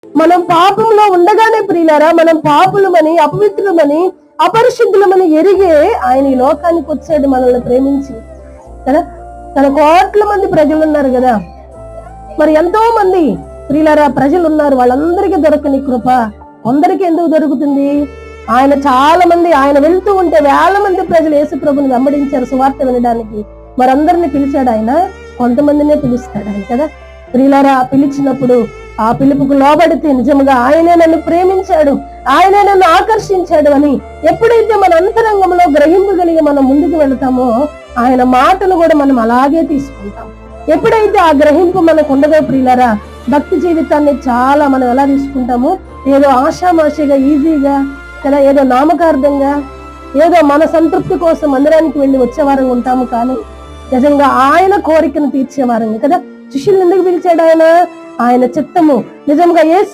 మనం పాపంలో ఉండగానే ప్రియులారా, మనం పాపులమని, అపవిత్రులమని, అపరిశుద్ధులమని ఎరిగే ఆయన ఈ లోకానికి వచ్చాడు మనల్ని ప్రేమించి కదా. తన కోట్ల మంది ప్రజలు ఉన్నారు కదా, మరి ఎంతో మంది ప్రియులారా ప్రజలు ఉన్నారు. వాళ్ళందరికీ దొరకని కృప కొందరికి ఎందుకు దొరుకుతుంది? ఆయన చాలా మంది, ఆయన వెళ్తూ ఉంటే వేల మంది ప్రజలు యేసు ప్రభుని వెంబడించారు సువార్త వినడానికి. మరందరిని పిలిచాడు ఆయన? కొంతమందినే పిలుస్తాడు ఆయన కదా. ప్రియులారా పిలిచినప్పుడు ఆ పిలుపుకు లోబడితే నిజంగా ఆయనే నన్ను ప్రేమించాడు, ఆయనే నన్ను ఆకర్షించాడు అని ఎప్పుడైతే మన అంతరంగంలో గ్రహింపగలిగి మనం ముందుకు వెళతామో ఆయన మాటలు కూడా మనం అలాగే తీసుకుంటాం. ఎప్పుడైతే ఆ గ్రహింపు మనకు ఉండదో ప్రియులారా, భక్తి జీవితాన్ని చాలా మనం ఎలా తీసుకుంటాము? ఏదో ఆషామాషిగా, ఈజీగా కదా, ఏదో నామకార్థంగా, ఏదో మన సంతృప్తి కోసం మందిరానికి వెళ్ళి వచ్చేవారంగా ఉంటాము. కానీ నిజంగా ఆయన కోరికను తీర్చేవారంగా కదా. శిష్యుల్ని ఎందుకు పిలిచాడు ఆయన? ఆయన చిత్తము నిజంగా యేసు